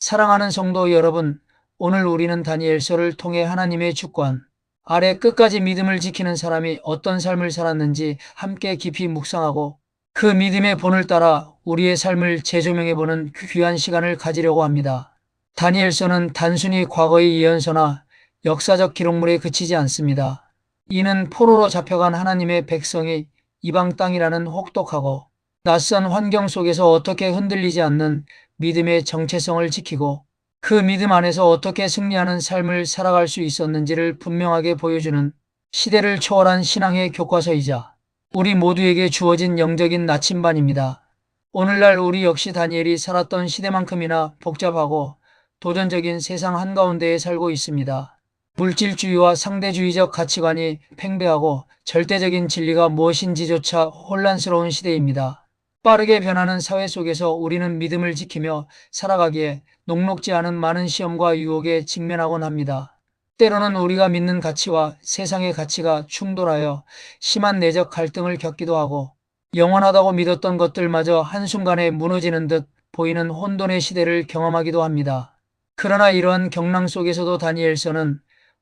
사랑하는 성도 여러분, 오늘 우리는 다니엘서를 통해 하나님의 주권 아래 끝까지 믿음을 지키는 사람이 어떤 삶을 살았는지 함께 깊이 묵상하고 그 믿음의 본을 따라 우리의 삶을 재조명해보는 귀한 시간을 가지려고 합니다. 다니엘서는 단순히 과거의 예언서나 역사적 기록물에 그치지 않습니다. 이는 포로로 잡혀간 하나님의 백성이 이방 땅이라는 혹독하고 낯선 환경 속에서 어떻게 흔들리지 않는 믿음의 정체성을 지키고 그 믿음 안에서 어떻게 승리하는 삶을 살아갈 수 있었는지를 분명하게 보여주는 시대를 초월한 신앙의 교과서이자 우리 모두에게 주어진 영적인 나침반입니다. 오늘날 우리 역시 다니엘이 살았던 시대만큼이나 복잡하고 도전적인 세상 한가운데에 살고 있습니다. 물질주의와 상대주의적 가치관이 팽배하고 절대적인 진리가 무엇인지조차 혼란스러운 시대입니다. 빠르게 변하는 사회 속에서 우리는 믿음을 지키며 살아가기에 녹록지 않은 많은 시험과 유혹에 직면하곤 합니다. 때로는 우리가 믿는 가치와 세상의 가치가 충돌하여 심한 내적 갈등을 겪기도 하고 영원하다고 믿었던 것들마저 한순간에 무너지는 듯 보이는 혼돈의 시대를 경험하기도 합니다. 그러나 이러한 경랑 속에서도 다니엘서는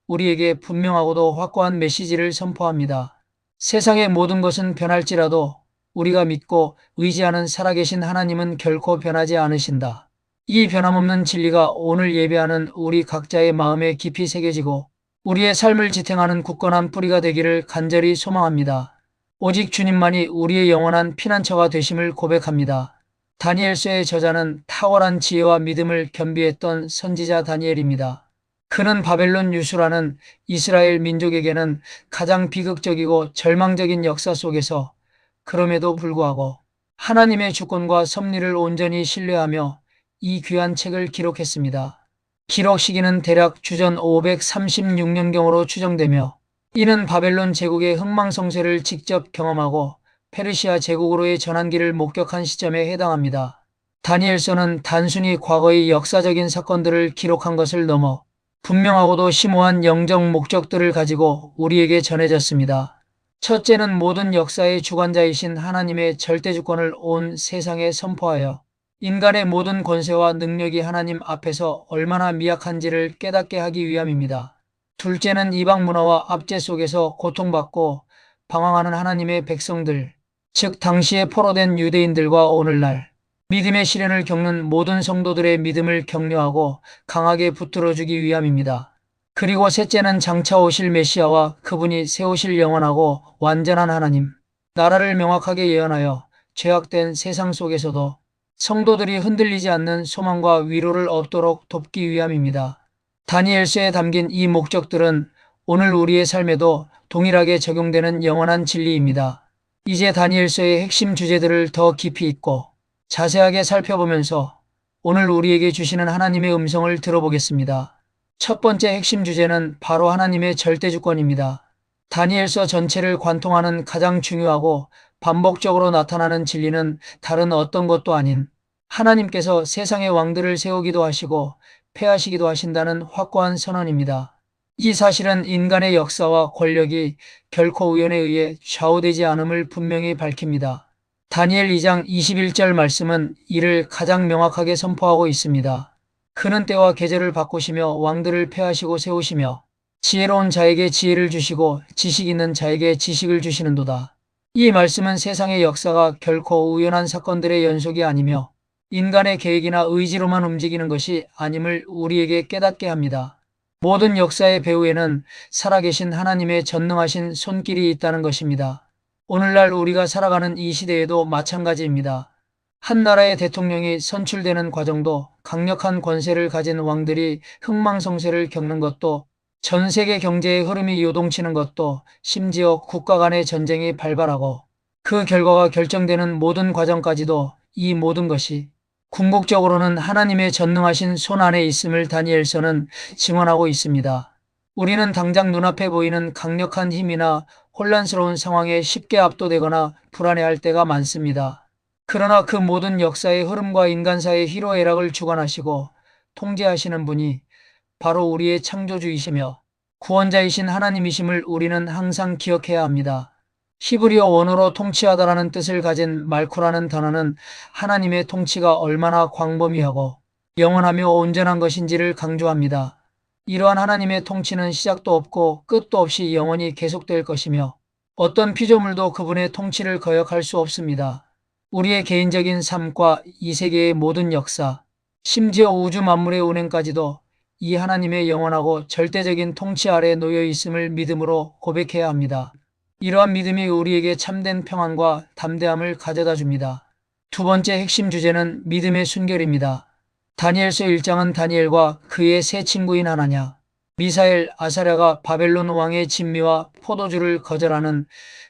우리에게 분명하고도 확고한 메시지를 선포합니다. 세상의 모든 것은 변할지라도 우리가 믿고 의지하는 살아계신 하나님은 결코 변하지 않으신다. 이 변함없는 진리가 오늘 예배하는 우리 각자의 마음에 깊이 새겨지고 우리의 삶을 지탱하는 굳건한 뿌리가 되기를 간절히 소망합니다. 오직 주님만이 우리의 영원한 피난처가 되심을 고백합니다. 다니엘서의 저자는 탁월한 지혜와 믿음을 겸비했던 선지자 다니엘입니다. 그는 바벨론 유수라는 이스라엘 민족에게는 가장 비극적이고 절망적인 역사 속에서 그럼에도 불구하고 하나님의 주권과 섭리를 온전히 신뢰하며 이 귀한 책을 기록했습니다. 기록 시기는 대략 주전 536년경으로 추정되며 이는 바벨론 제국의 흥망성쇠를 직접 경험하고 페르시아 제국으로의 전환기를 목격한 시점에 해당합니다. 다니엘서는 단순히 과거의 역사적인 사건들을 기록한 것을 넘어 분명하고도 심오한 영적 목적들을 가지고 우리에게 전해졌습니다. 첫째는 모든 역사의 주관자이신 하나님의 절대주권을 온 세상에 선포하여 인간의 모든 권세와 능력이 하나님 앞에서 얼마나 미약한지를 깨닫게 하기 위함입니다. 둘째는 이방 문화와 압제 속에서 고통받고 방황하는 하나님의 백성들, 즉 당시에 포로된 유대인들과 오늘날 믿음의 시련을 겪는 모든 성도들의 믿음을 격려하고 강하게 붙들어주기 위함입니다. 그리고 셋째는 장차 오실 메시아와 그분이 세우실 영원하고 완전한 하나님, 나라를 명확하게 예언하여 죄악된 세상 속에서도 성도들이 흔들리지 않는 소망과 위로를 얻도록 돕기 위함입니다. 다니엘서에 담긴 이 목적들은 오늘 우리의 삶에도 동일하게 적용되는 영원한 진리입니다. 이제 다니엘서의 핵심 주제들을 더 깊이 있고 자세하게 살펴보면서 오늘 우리에게 주시는 하나님의 음성을 들어보겠습니다. 첫 번째 핵심 주제는 바로 하나님의 절대주권입니다. 다니엘서 전체를 관통하는 가장 중요하고 반복적으로 나타나는 진리는 다른 어떤 것도 아닌 하나님께서 세상의 왕들을 세우기도 하시고 패하시기도 하신다는 확고한 선언입니다. 이 사실은 인간의 역사와 권력이 결코 우연에 의해 좌우되지 않음을 분명히 밝힙니다. 다니엘 2장 21절 말씀은 이를 가장 명확하게 선포하고 있습니다. 그는 때와 계절을 바꾸시며 왕들을 폐하시고 세우시며 지혜로운 자에게 지혜를 주시고 지식 있는 자에게 지식을 주시는도다. 이 말씀은 세상의 역사가 결코 우연한 사건들의 연속이 아니며 인간의 계획이나 의지로만 움직이는 것이 아님을 우리에게 깨닫게 합니다. 모든 역사의 배후에는 살아계신 하나님의 전능하신 손길이 있다는 것입니다. 오늘날 우리가 살아가는 이 시대에도 마찬가지입니다. 한 나라의 대통령이 선출되는 과정도 강력한 권세를 가진 왕들이 흥망성쇠를 겪는 것도 전 세계 경제의 흐름이 요동치는 것도 심지어 국가 간의 전쟁이 발발하고 그 결과가 결정되는 모든 과정까지도 이 모든 것이 궁극적으로는 하나님의 전능하신 손 안에 있음을 다니엘서는 증언하고 있습니다. 우리는 당장 눈앞에 보이는 강력한 힘이나 혼란스러운 상황에 쉽게 압도되거나 불안해할 때가 많습니다. 그러나 그 모든 역사의 흐름과 인간사의 희로애락을 주관하시고 통제하시는 분이 바로 우리의 창조주이시며 구원자이신 하나님이심을 우리는 항상 기억해야 합니다. 히브리어 원어로 통치하다라는 뜻을 가진 말쿠라는 단어는 하나님의 통치가 얼마나 광범위하고 영원하며 온전한 것인지를 강조합니다. 이러한 하나님의 통치는 시작도 없고 끝도 없이 영원히 계속될 것이며 어떤 피조물도 그분의 통치를 거역할 수 없습니다. 우리의 개인적인 삶과 이 세계의 모든 역사, 심지어 우주 만물의 운행까지도 이 하나님의 영원하고 절대적인 통치 아래 놓여 있음을 믿음으로 고백해야 합니다. 이러한 믿음이 우리에게 참된 평안과 담대함을 가져다 줍니다. 두 번째 핵심 주제는 믿음의 순결입니다. 다니엘서 1장은 다니엘과 그의 세 친구인 하나냐, 미사엘, 아사랴가 바벨론 왕의 진미와 포도주를 거절하는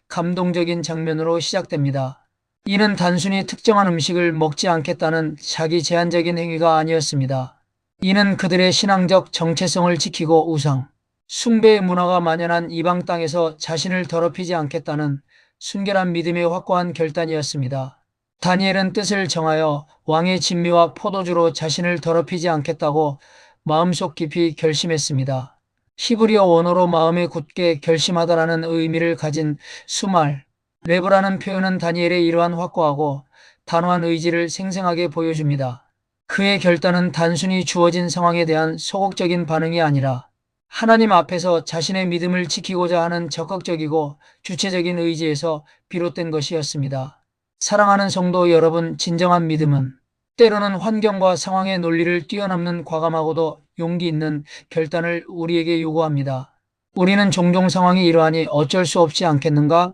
감동적인 장면으로 시작됩니다. 이는 단순히 특정한 음식을 먹지 않겠다는 자기 제한적인 행위가 아니었습니다. 이는 그들의 신앙적 정체성을 지키고 우상, 숭배의 문화가 만연한 이방 땅에서 자신을 더럽히지 않겠다는 순결한 믿음의 확고한 결단이었습니다. 다니엘은 뜻을 정하여 왕의 진미와 포도주로 자신을 더럽히지 않겠다고 마음속 깊이 결심했습니다. 히브리어 원어로 마음에 굳게 결심하다라는 의미를 가진 수말, 레브라는 표현은 다니엘의 이러한 확고하고 단호한 의지를 생생하게 보여줍니다. 그의 결단은 단순히 주어진 상황에 대한 소극적인 반응이 아니라 하나님 앞에서 자신의 믿음을 지키고자 하는 적극적이고 주체적인 의지에서 비롯된 것이었습니다. 사랑하는 성도 여러분, 진정한 믿음은 때로는 환경과 상황의 논리를 뛰어넘는 과감하고도 용기 있는 결단을 우리에게 요구합니다. 우리는 종종 상황이 이러하니 어쩔 수 없지 않겠는가?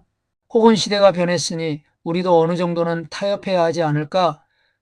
혹은 시대가 변했으니 우리도 어느 정도는 타협해야 하지 않을까?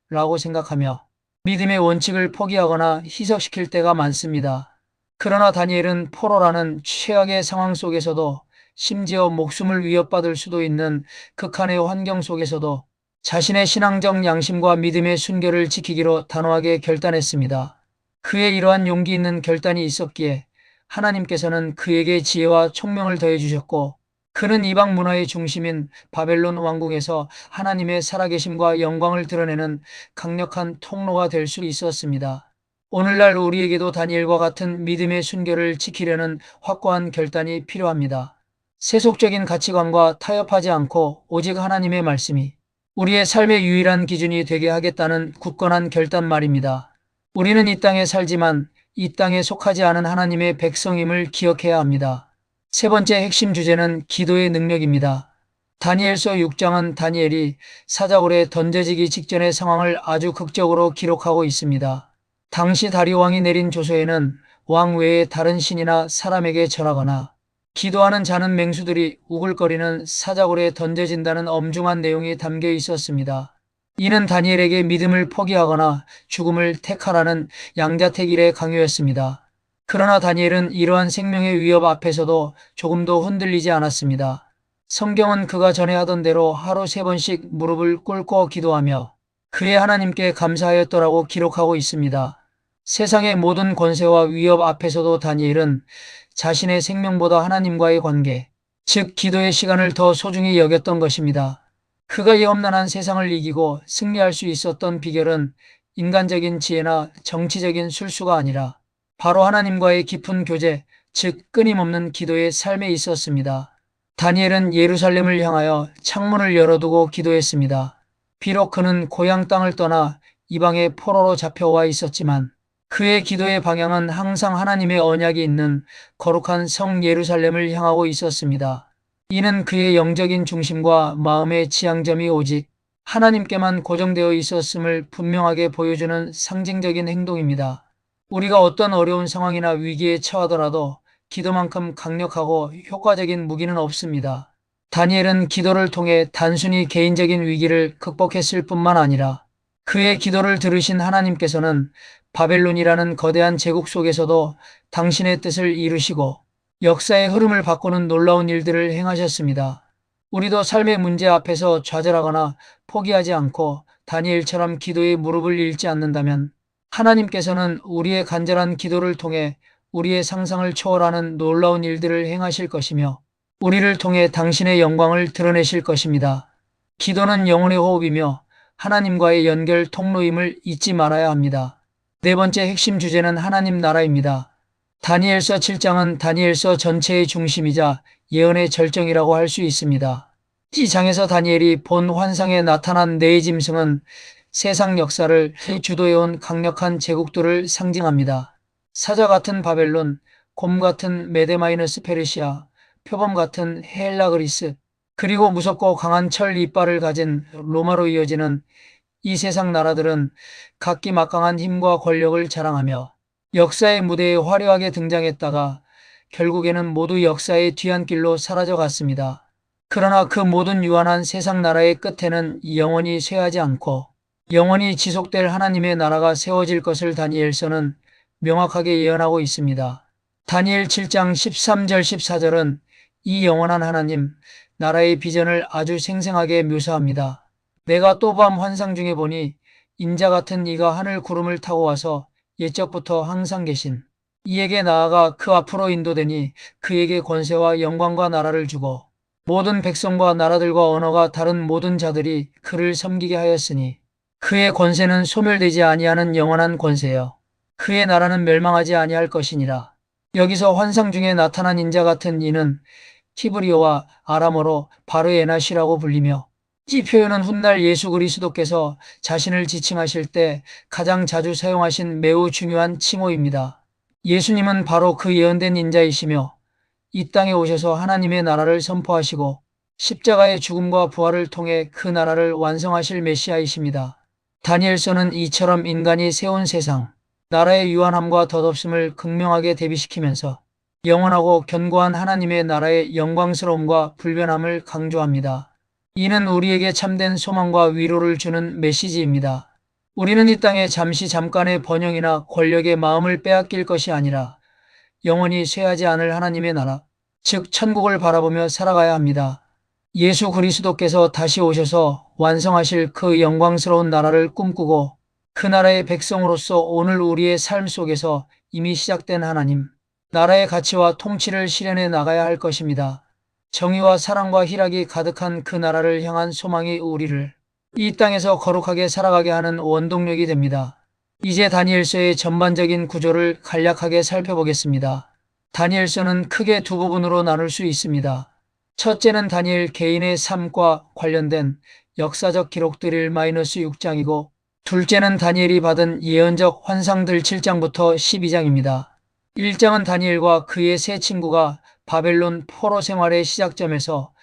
라고 생각하며 믿음의 원칙을 포기하거나 희석시킬 때가 많습니다. 그러나 다니엘은 포로라는 최악의 상황 속에서도 심지어 목숨을 위협받을 수도 있는 극한의 환경 속에서도 자신의 신앙적 양심과 믿음의 순결을 지키기로 단호하게 결단했습니다. 그의 이러한 용기 있는 결단이 있었기에 하나님께서는 그에게 지혜와 총명을 더해주셨고 그는 이방 문화의 중심인 바벨론 왕국에서 하나님의 살아계심과 영광을 드러내는 강력한 통로가 될 수 있었습니다. 오늘날 우리에게도 다니엘과 같은 믿음의 순결을 지키려는 확고한 결단이 필요합니다. 세속적인 가치관과 타협하지 않고 오직 하나님의 말씀이 우리의 삶의 유일한 기준이 되게 하겠다는 굳건한 결단 말입니다. 우리는 이 땅에 살지만 이 땅에 속하지 않은 하나님의 백성임을 기억해야 합니다. 세 번째 핵심 주제는 기도의 능력입니다. 다니엘서 6장은 다니엘이 사자굴에 던져지기 직전의 상황을 아주 극적으로 기록하고 있습니다. 당시 다리오 왕이 내린 조서에는 왕 외에 다른 신이나 사람에게 절하거나 기도하는 자는 맹수들이 우글거리는 사자굴에 던져진다는 엄중한 내용이 담겨 있었습니다. 이는 다니엘에게 믿음을 포기하거나 죽음을 택하라는 양자택일의 강요였습니다. 그러나 다니엘은 이러한 생명의 위협 앞에서도 조금도 흔들리지 않았습니다. 성경은 그가 전에 하던 대로 하루 3번씩 무릎을 꿇고 기도하며 그의 하나님께 감사하였더라고 기록하고 있습니다. 세상의 모든 권세와 위협 앞에서도 다니엘은 자신의 생명보다 하나님과의 관계, 즉 기도의 시간을 더 소중히 여겼던 것입니다. 그가 이 험난한 세상을 이기고 승리할 수 있었던 비결은 인간적인 지혜나 정치적인 술수가 아니라 바로 하나님과의 깊은 교제, 즉 끊임없는 기도의 삶에 있었습니다. 다니엘은 예루살렘을 향하여 창문을 열어두고 기도했습니다. 비록 그는 고향 땅을 떠나 이방의 포로로 잡혀와 있었지만 그의 기도의 방향은 항상 하나님의 언약이 있는 거룩한 성 예루살렘을 향하고 있었습니다. 이는 그의 영적인 중심과 마음의 지향점이 오직 하나님께만 고정되어 있었음을 분명하게 보여주는 상징적인 행동입니다. 우리가 어떤 어려운 상황이나 위기에 처하더라도 기도만큼 강력하고 효과적인 무기는 없습니다. 다니엘은 기도를 통해 단순히 개인적인 위기를 극복했을 뿐만 아니라 그의 기도를 들으신 하나님께서는 바벨론이라는 거대한 제국 속에서도 당신의 뜻을 이루시고 역사의 흐름을 바꾸는 놀라운 일들을 행하셨습니다. 우리도 삶의 문제 앞에서 좌절하거나 포기하지 않고 다니엘처럼 기도의 무릎을 잃지 않는다면 하나님께서는 우리의 간절한 기도를 통해 우리의 상상을 초월하는 놀라운 일들을 행하실 것이며 우리를 통해 당신의 영광을 드러내실 것입니다. 기도는 영혼의 호흡이며 하나님과의 연결 통로임을 잊지 말아야 합니다. 네 번째 핵심 주제는 하나님 나라입니다. 다니엘서 7장은 다니엘서 전체의 중심이자 예언의 절정이라고 할 수 있습니다. 이 장에서 다니엘이 본 환상에 나타난 네 짐승은 세상 역사를 주도해온 강력한 제국들을 상징합니다. 사자 같은 바벨론, 곰 같은 메데마이너스 페르시아, 표범 같은 헬라 그리스, 그리고 무섭고 강한 철 이빨을 가진 로마로 이어지는 이 세상 나라들은 각기 막강한 힘과 권력을 자랑하며 역사의 무대에 화려하게 등장했다가 결국에는 모두 역사의 뒤안길로 사라져갔습니다. 그러나 그 모든 유한한 세상 나라의 끝에는 영원히 쇠하지 않고 영원히 지속될 하나님의 나라가 세워질 것을 다니엘서는 명확하게 예언하고 있습니다. 다니엘 7장 13절 14절은 이 영원한 하나님, 나라의 비전을 아주 생생하게 묘사합니다. 내가 또 밤 환상 중에 보니 인자 같은 이가 하늘 구름을 타고 와서 옛적부터 항상 계신 이에게 나아가 그 앞으로 인도되니 그에게 권세와 영광과 나라를 주고 모든 백성과 나라들과 언어가 다른 모든 자들이 그를 섬기게 하였으니 그의 권세는 소멸되지 아니하는 영원한 권세여 그의 나라는 멸망하지 아니할 것이니라. 여기서 환상 중에 나타난 인자 같은 이는 히브리어와 아람어로 바르에낫이라고 불리며 이 표현은 훗날 예수 그리스도께서 자신을 지칭하실 때 가장 자주 사용하신 매우 중요한 칭호입니다. 예수님은 바로 그 예언된 인자이시며 이 땅에 오셔서 하나님의 나라를 선포하시고 십자가의 죽음과 부활을 통해 그 나라를 완성하실 메시아이십니다. 다니엘서는 이처럼 인간이 세운 세상, 나라의 유한함과 덧없음을 극명하게 대비시키면서 영원하고 견고한 하나님의 나라의 영광스러움과 불변함을 강조합니다. 이는 우리에게 참된 소망과 위로를 주는 메시지입니다. 우리는 이 땅에 잠깐의 번영이나 권력의 마음을 빼앗길 것이 아니라 영원히 쇠하지 않을 하나님의 나라, 즉 천국을 바라보며 살아가야 합니다. 예수 그리스도께서 다시 오셔서 완성하실 그 영광스러운 나라를 꿈꾸고 그 나라의 백성으로서 오늘 우리의 삶 속에서 이미 시작된 하나님, 나라의 가치와 통치를 실현해 나가야 할 것입니다. 정의와 사랑과 희락이 가득한 그 나라를 향한 소망이 우리를 이 땅에서 거룩하게 살아가게 하는 원동력이 됩니다. 이제 다니엘서의 전반적인 구조를 간략하게 살펴보겠습니다. 다니엘서는 크게 두 부분으로 나눌 수 있습니다. 첫째는 다니엘 개인의 삶과 관련된 역사적 기록들 1-6장이고 둘째는 다니엘이 받은 예언적 환상들 7장부터 12장입니다. 1장은 다니엘과 그의 세 친구가 바벨론 포로 생활의 시작점에서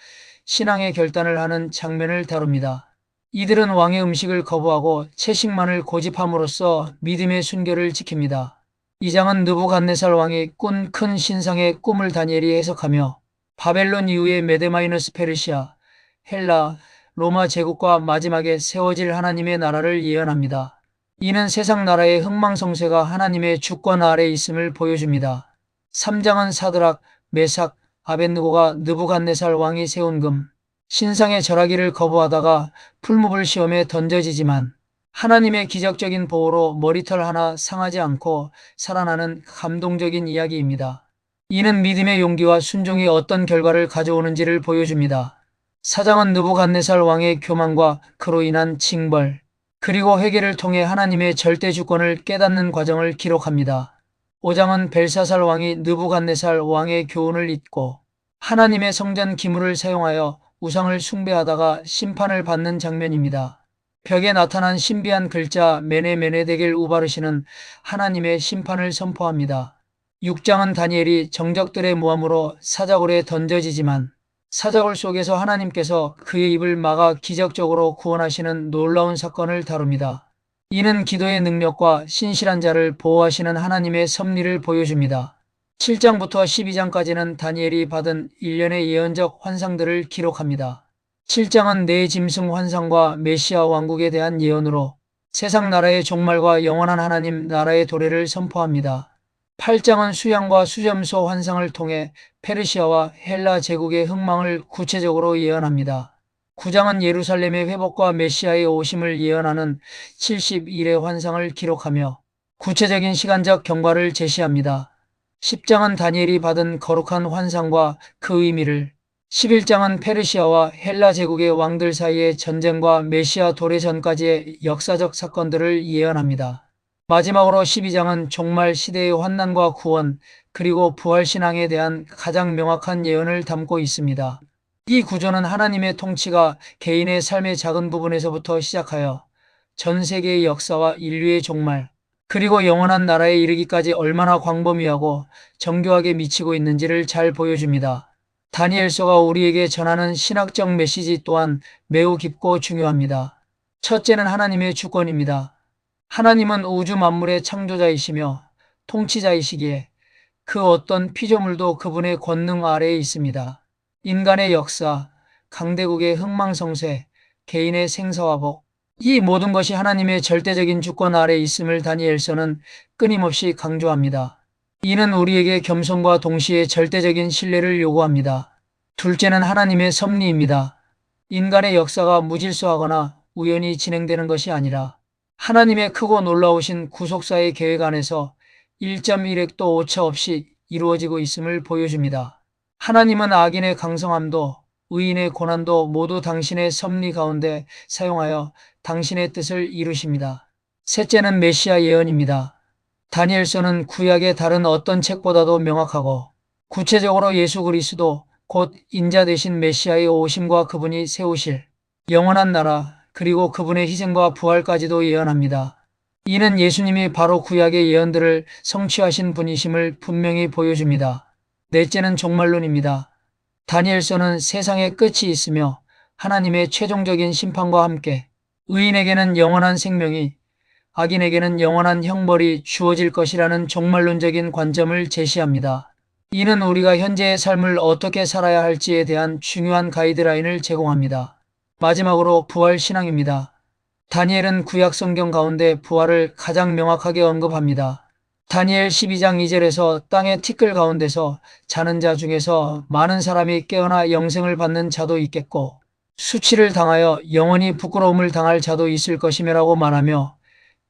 신앙의 결단을 하는 장면을 다룹니다. 이들은 왕의 음식을 거부하고 채식만을 고집함으로써 믿음의 순결을 지킵니다. 2장은 느부갓네살 왕이 꾼 큰 신상의 꿈을 다니엘이 해석하며 바벨론 이후의 메데마이너스 페르시아, 헬라, 로마 제국과 마지막에 세워질 하나님의 나라를 예언합니다. 이는 세상 나라의 흥망성쇠가 하나님의 주권 아래 있음을 보여줍니다. 3장은 사드락, 메삭, 아벳느고가 느부갓네살 왕이 세운 금, 신상의 절하기를 거부하다가 풀무불 시험에 던져지지만 하나님의 기적적인 보호로 머리털 하나 상하지 않고 살아나는 감동적인 이야기입니다. 이는 믿음의 용기와 순종이 어떤 결과를 가져오는지를 보여줍니다. 4장은 느부갓네살 왕의 교만과 그로 인한 징벌, 그리고 회개를 통해 하나님의 절대 주권을 깨닫는 과정을 기록합니다. 5장은 벨사살 왕이 느부갓네살 왕의 교훈을 잊고 하나님의 성전 기물을 사용하여 우상을 숭배하다가 심판을 받는 장면입니다. 벽에 나타난 신비한 글자 메네데겔 우바르시는 하나님의 심판을 선포합니다. 6장은 다니엘이 정적들의 모함으로 사자굴에 던져지지만 사자굴 속에서 하나님께서 그의 입을 막아 기적적으로 구원하시는 놀라운 사건을 다룹니다. 이는 기도의 능력과 신실한 자를 보호하시는 하나님의 섭리를 보여줍니다. 7장부터 12장까지는 다니엘이 받은 일련의 예언적 환상들을 기록합니다. 7장은 네 짐승 환상과 메시아 왕국에 대한 예언으로 세상 나라의 종말과 영원한 하나님 나라의 도래를 선포합니다. 8장은 수양과 수점소 환상을 통해 페르시아와 헬라 제국의 흥망을 구체적으로 예언합니다. 9장은 예루살렘의 회복과 메시아의 오심을 예언하는 70일의 환상을 기록하며 구체적인 시간적 경과를 제시합니다. 10장은 다니엘이 받은 거룩한 환상과 그 의미를, 11장은 페르시아와 헬라 제국의 왕들 사이의 전쟁과 메시아 도래 전까지의 역사적 사건들을 예언합니다. 마지막으로 12장은 종말 시대의 환난과 구원, 그리고 부활신앙에 대한 가장 명확한 예언을 담고 있습니다. 이 구조는 하나님의 통치가 개인의 삶의 작은 부분에서부터 시작하여 전 세계의 역사와 인류의 종말, 그리고 영원한 나라에 이르기까지 얼마나 광범위하고 정교하게 미치고 있는지를 잘 보여줍니다. 다니엘서가 우리에게 전하는 신학적 메시지 또한 매우 깊고 중요합니다. 첫째는 하나님의 주권입니다. 하나님은 우주 만물의 창조자이시며 통치자이시기에 그 어떤 피조물도 그분의 권능 아래에 있습니다. 인간의 역사, 강대국의 흥망성쇠, 개인의 생사화복, 이 모든 것이 하나님의 절대적인 주권 아래에 있음을 다니엘서는 끊임없이 강조합니다. 이는 우리에게 겸손과 동시에 절대적인 신뢰를 요구합니다. 둘째는 하나님의 섭리입니다. 인간의 역사가 무질서하거나 우연히 진행되는 것이 아니라 하나님의 크고 놀라우신 구속사의 계획 안에서 1.1핵도 오차 없이 이루어지고 있음을 보여줍니다. 하나님은 악인의 강성함도 의인의 고난도 모두 당신의 섭리 가운데 사용하여 당신의 뜻을 이루십니다. 셋째는 메시아 예언입니다. 다니엘서는 구약의 다른 어떤 책보다도 명확하고 구체적으로 예수 그리스도 곧 인자 되신 메시아의 오심과 그분이 세우실 영원한 나라 그리고 그분의 희생과 부활까지도 예언합니다. 이는 예수님이 바로 구약의 예언들을 성취하신 분이심을 분명히 보여줍니다. 넷째는 종말론입니다. 다니엘서는 세상의 끝이 있으며 하나님의 최종적인 심판과 함께 의인에게는 영원한 생명이 악인에게는 영원한 형벌이 주어질 것이라는 종말론적인 관점을 제시합니다. 이는 우리가 현재의 삶을 어떻게 살아야 할지에 대한 중요한 가이드라인을 제공합니다. 마지막으로 부활 신앙입니다. 다니엘은 구약 성경 가운데 부활을 가장 명확하게 언급합니다. 다니엘 12장 2절에서 땅의 티끌 가운데서 자는 자 중에서 많은 사람이 깨어나 영생을 받는 자도 있겠고 수치를 당하여 영원히 부끄러움을 당할 자도 있을 것이며라고 말하며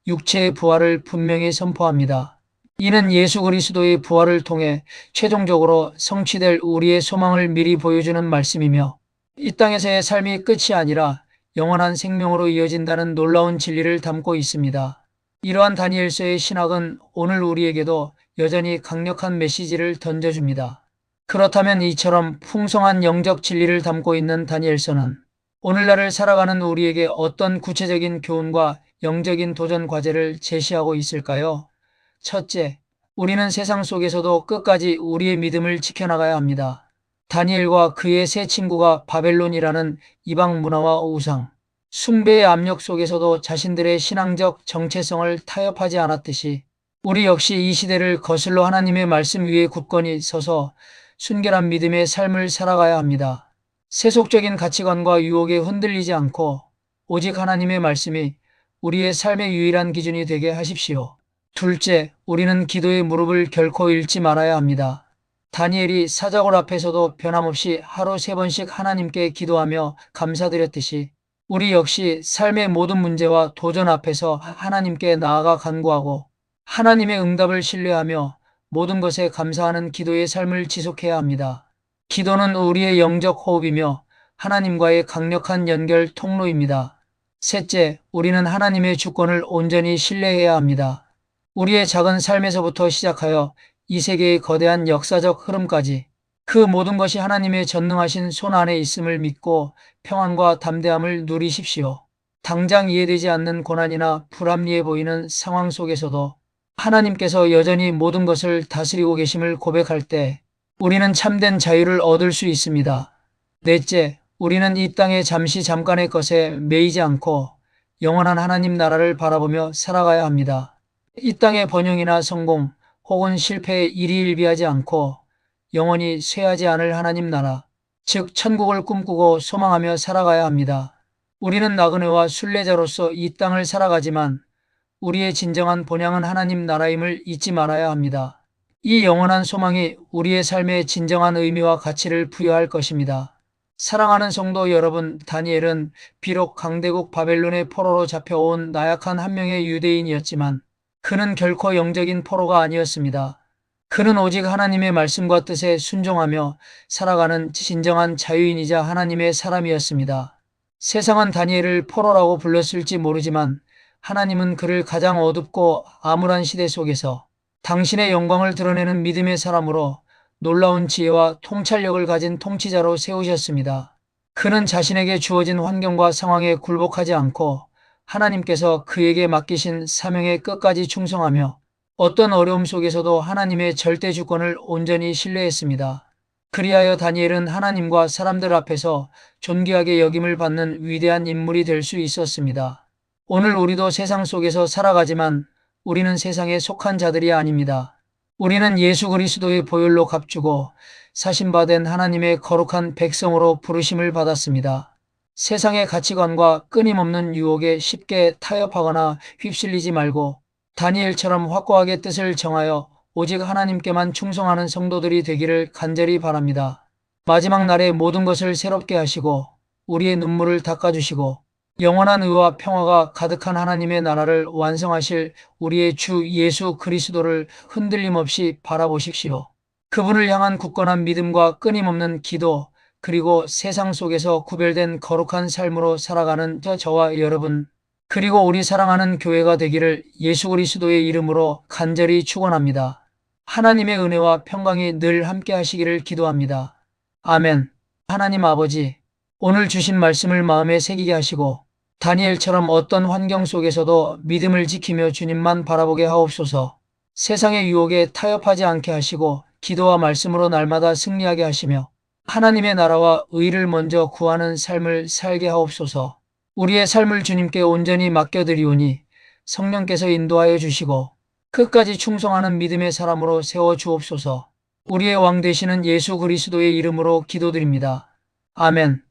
육체의 부활을 분명히 선포합니다. 이는 예수 그리스도의 부활을 통해 최종적으로 성취될 우리의 소망을 미리 보여주는 말씀이며 이 땅에서의 삶이 끝이 아니라 영원한 생명으로 이어진다는 놀라운 진리를 담고 있습니다. 이러한 다니엘서의 신학은 오늘 우리에게도 여전히 강력한 메시지를 던져줍니다. 그렇다면 이처럼 풍성한 영적 진리를 담고 있는 다니엘서는 오늘날을 살아가는 우리에게 어떤 구체적인 교훈과 영적인 도전 과제를 제시하고 있을까요? 첫째, 우리는 세상 속에서도 끝까지 우리의 믿음을 지켜나가야 합니다. 다니엘과 그의 세 친구가 바벨론이라는 이방 문화와 우상, 숭배의 압력 속에서도 자신들의 신앙적 정체성을 타협하지 않았듯이 우리 역시 이 시대를 거슬러 하나님의 말씀 위에 굳건히 서서 순결한 믿음의 삶을 살아가야 합니다. 세속적인 가치관과 유혹에 흔들리지 않고 오직 하나님의 말씀이 우리의 삶의 유일한 기준이 되게 하십시오. 둘째, 우리는 기도의 무릎을 결코 잃지 말아야 합니다. 다니엘이 사자굴 앞에서도 변함없이 하루 3번씩 하나님께 기도하며 감사드렸듯이 우리 역시 삶의 모든 문제와 도전 앞에서 하나님께 나아가 간구하고 하나님의 응답을 신뢰하며 모든 것에 감사하는 기도의 삶을 지속해야 합니다. 기도는 우리의 영적 호흡이며 하나님과의 강력한 연결 통로입니다. 셋째, 우리는 하나님의 주권을 온전히 신뢰해야 합니다. 우리의 작은 삶에서부터 시작하여 이 세계의 거대한 역사적 흐름까지 그 모든 것이 하나님의 전능하신 손 안에 있음을 믿고 평안과 담대함을 누리십시오. 당장 이해되지 않는 고난이나 불합리해 보이는 상황 속에서도 하나님께서 여전히 모든 것을 다스리고 계심을 고백할 때 우리는 참된 자유를 얻을 수 있습니다. 넷째, 우리는 이 땅의 잠깐의 것에 매이지 않고 영원한 하나님 나라를 바라보며 살아가야 합니다. 이 땅의 번영이나 성공 혹은 실패에 일희일비하지 않고 영원히 쇠하지 않을 하나님 나라, 즉 천국을 꿈꾸고 소망하며 살아가야 합니다. 우리는 나그네와 순례자로서 이 땅을 살아가지만 우리의 진정한 본향은 하나님 나라임을 잊지 말아야 합니다. 이 영원한 소망이 우리의 삶에 진정한 의미와 가치를 부여할 것입니다. 사랑하는 성도 여러분, 다니엘은 비록 강대국 바벨론의 포로로 잡혀온 나약한 한 명의 유대인이었지만 그는 결코 영적인 포로가 아니었습니다. 그는 오직 하나님의 말씀과 뜻에 순종하며 살아가는 진정한 자유인이자 하나님의 사람이었습니다. 세상은 다니엘을 포로라고 불렀을지 모르지만 하나님은 그를 가장 어둡고 암울한 시대 속에서 당신의 영광을 드러내는 믿음의 사람으로 놀라운 지혜와 통찰력을 가진 통치자로 세우셨습니다. 그는 자신에게 주어진 환경과 상황에 굴복하지 않고 하나님께서 그에게 맡기신 사명에 끝까지 충성하며 어떤 어려움 속에서도 하나님의 절대 주권을 온전히 신뢰했습니다. 그리하여 다니엘은 하나님과 사람들 앞에서 존귀하게 여김을 받는 위대한 인물이 될 수 있었습니다. 오늘 우리도 세상 속에서 살아가지만 우리는 세상에 속한 자들이 아닙니다. 우리는 예수 그리스도의 보혈로 값주고 사신받은 하나님의 거룩한 백성으로 부르심을 받았습니다. 세상의 가치관과 끊임없는 유혹에 쉽게 타협하거나 휩쓸리지 말고 다니엘처럼 확고하게 뜻을 정하여 오직 하나님께만 충성하는 성도들이 되기를 간절히 바랍니다. 마지막 날에 모든 것을 새롭게 하시고 우리의 눈물을 닦아주시고 영원한 의와 평화가 가득한 하나님의 나라를 완성하실 우리의 주 예수 그리스도를 흔들림 없이 바라보십시오. 그분을 향한 굳건한 믿음과 끊임없는 기도, 그리고 세상 속에서 구별된 거룩한 삶으로 살아가는 저와 여러분, 그리고 우리 사랑하는 교회가 되기를 예수 그리스도의 이름으로 간절히 축원합니다. 하나님의 은혜와 평강이 늘 함께 하시기를 기도합니다. 아멘. 하나님 아버지, 오늘 주신 말씀을 마음에 새기게 하시고 다니엘처럼 어떤 환경 속에서도 믿음을 지키며 주님만 바라보게 하옵소서. 세상의 유혹에 타협하지 않게 하시고 기도와 말씀으로 날마다 승리하게 하시며 하나님의 나라와 의를 먼저 구하는 삶을 살게 하옵소서. 우리의 삶을 주님께 온전히 맡겨드리오니 성령께서 인도하여 주시고 끝까지 충성하는 믿음의 사람으로 세워 주옵소서. 우리의 왕 되시는 예수 그리스도의 이름으로 기도드립니다. 아멘.